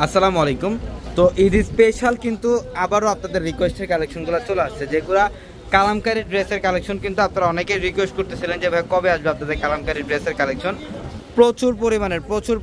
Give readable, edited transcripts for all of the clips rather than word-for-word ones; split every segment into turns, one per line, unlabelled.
আসসালামু আলাইকুম। তো ঈদ স্পেশাল কিন্তু আবারও আপনাদের রিকোয়েস্টের কালেকশনগুলো চলে আসছে, যেগুলো কালামকারী ড্রেসের কালেকশন। কিন্তু আপনারা অনেকেই রিকোয়েস্ট করতেছিলেন যে ভাই কবে আসবে আপনাদের কালামকারী ড্রেসের কালেকশন। প্রচুর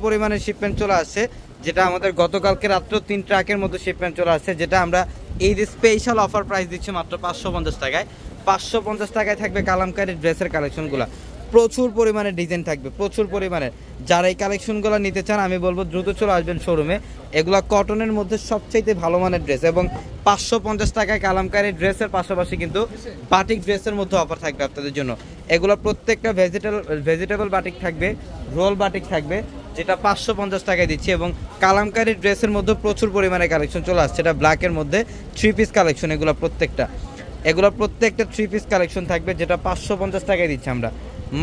পরিমাণের শিপমেন্ট চলে আসছে, যেটা আমাদের গতকালকে রাত্র 3 ট্রাকের মতো শিপমেন্ট চলে আসছে, যেটা আমরা ঈদ স্পেশাল অফার প্রাইস দিচ্ছি মাত্র 550 টাকায়। 550 টাকায় থাকবে কালামকারী ড্রেসের কালেকশনগুলো। প্রচুর পরিমাণে ডিজাইন থাকবে, প্রচুর পরিমাণে। যারা এই কালেকশনগুলো নিতে চান আমি বলবো দ্রুত চলে আসবেন শোরুমে। এগুলো কটনের মধ্যে সবচাইতে ভালো মানের ড্রেস, এবং 550 টাকায় কালামকারী ড্রেসের পাশাপাশি কিন্তু বাটিক ড্রেসের মধ্যে অফার থাকবে আপনাদের জন্য। এগুলো প্রত্যেকটা ভেজিটেবল বাটিক থাকবে, রোল বাটিক থাকবে, যেটা 550 টাকায় দিচ্ছি। এবং কালামকারী ড্রেসের মধ্যে প্রচুর পরিমাণে কালেকশন চলে আসছে, এটা ব্ল্যাকের মধ্যে 3 পিস কালেকশন। এগুলো প্রত্যেকটা 3 পিস কালেকশন থাকবে, যেটা 550 টাকায় দিচ্ছি আমরা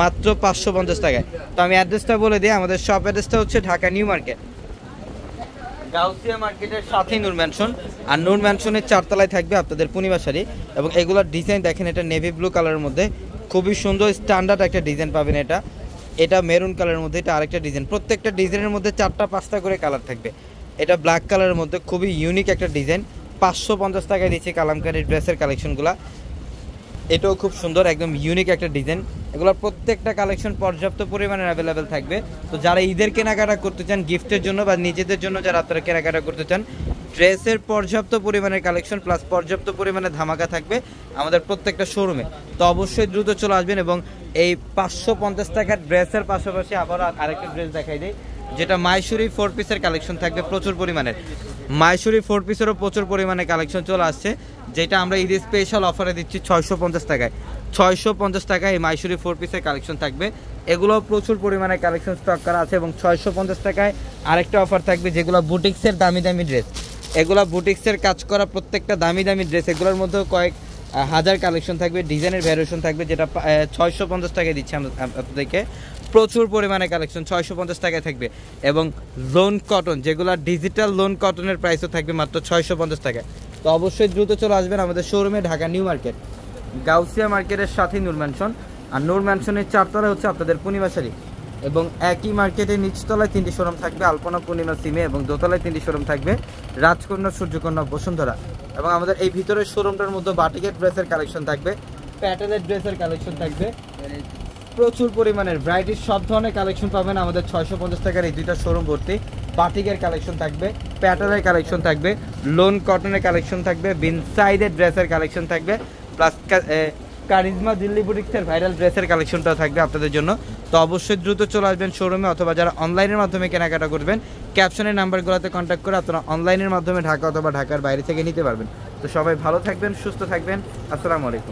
মাত্র 550 টাকায়। তো আমি অ্যাড্রেসটা বলে দিই, আমাদের শপ অ্যাড্রেসটা হচ্ছে ঢাকা নিউ মার্কেট, গাউসিয়া মার্কেটের সাথেই নূর ম্যানশন। আর নূর ম্যানশনের 4 তলায় থাকবে আপনাদের পূর্ণিমা শাড়ি। এবং এগুলোর ডিজাইন দেখেন, এটা নেভি ব্লু কালারের মধ্যে খুবই সুন্দর স্ট্যান্ডার্ড একটা ডিজাইন পাবেন। এটা মেরুন কালারের মধ্যে, এটা আরেকটা ডিজাইন। প্রত্যেকটা ডিজাইনের মধ্যে 4টা 5টা করে কালার থাকবে। এটা ব্ল্যাক কালারের মধ্যে খুবই ইউনিক একটা ডিজাইন। 550 টাকায় দিচ্ছি কালামকারী ড্রেসের কালেকশনগুলো। এটাও খুব সুন্দর, একদম ইউনিক একটা ডিজাইন। এগুলোর প্রত্যেকটা কালেকশন পর্যাপ্ত পরিমাণে অ্যাভেলেবেল থাকবে। তো যারা ঈদের কেনাকাটা করতে চান, গিফটের জন্য বা নিজেদের জন্য যারা আপনারা কেনাকাটা করতে চান, ড্রেসের পর্যাপ্ত পরিমাণের কালেকশন প্লাস পর্যাপ্ত পরিমাণে ধামাকা থাকবে আমাদের প্রত্যেকটা শোরুমে। তো অবশ্যই দ্রুত চলে আসবেন। এবং এই 550 টাকার ড্রেসের পাশাপাশি আবার আরেকটা ড্রেস দেখাই দিই, যেটা মাইশুরি 4 পিসের কালেকশন থাকবে প্রচুর পরিমাণের। মাইশুরি 4 পিসেরও প্রচুর পরিমাণে কালেকশন চলে আসছে, যেটা আমরা ঈদ স্পেশাল অফারে দিচ্ছি 650 টাকায়। 650 টাকায় এই মাইশুরি 4 পিসের কালেকশন থাকবে। এগুলো প্রচুর পরিমাণে কালেকশন স্টক করা আছে। এবং 650 টাকায় আরেকটা অফার থাকবে, যেগুলো বুটিক্সের দামি ড্রেস। এগুলো বুটিক্সের কাজ করা প্রত্যেকটা দামি ড্রেস। এগুলোর মধ্যেও কয়েক হাজার কালেকশন থাকবে, ডিজাইনের ভ্যারিয়েশন থাকবে, যেটা 650 টাকায় দিচ্ছি আমরা আপনাদেরকে। প্রচুর পরিমাণে কালেকশন 650 টাকায় থাকবে। এবং লোন কটন, যেগুলো ডিজিটাল লোন কটনের প্রাইসও থাকবে মাত্র 650 টাকায়। তো অবশ্যই দ্রুত চলে আসবেন আমাদের শোরুমে, ঢাকা নিউ মার্কেট, গাউসিয়া মার্কেটের সাথেই নূর ম্যানশন। আর নূর ম্যানশনের 4 তলায় হচ্ছে আপনাদের পূর্ণিমা শাড়ি। এবং একই মার্কেটের নিচতলায় 3টি শোরুম থাকবে, আলপনা, পূর্ণিমা, সিমে। এবং দোতলায় 3টি শোরুম থাকবে, রাজকন্যা, সূর্যকন্যা, বসুন্ধরা। এবং আমাদের এই ভিতরের শোরুমটার মধ্যে বাটিকের ড্রেসের কালেকশন থাকবে, প্যাটেলের ড্রেসের কালেকশন থাকবে, প্রচুর পরিমাণের ভ্যারাইটির সব ধরনের কালেকশন পাবেন আমাদের 650 টাকার এই 2টা শোরুম ভর্তি। বাটিকের কালেকশন থাকবে, প্যাটেলের কালেকশন থাকবে, লোন কটনের কালেকশন থাকবে, বিনসাইডের ড্রেসের কালেকশন থাকবে, প্লাস কারিজমা দিল্লি বুটিক্সের ভাইরাল ড্রেসের কালেকশনটাও থাকবে আপনাদের জন্য। তো অবশ্যই দ্রুত চলে আসবেন শোরুমে, অথবা যারা অনলাইনের মাধ্যমে কেনাকাটা করবেন ক্যাপশনের নাম্বারগুলোতে কন্ট্যাক্ট করে আপনারা অনলাইনের মাধ্যমে ঢাকা অথবা ঢাকার বাইরে থেকে নিতে পারবেন। তো সবাই ভালো থাকবেন, সুস্থ থাকবেন। আসসালামু আলাইকুম।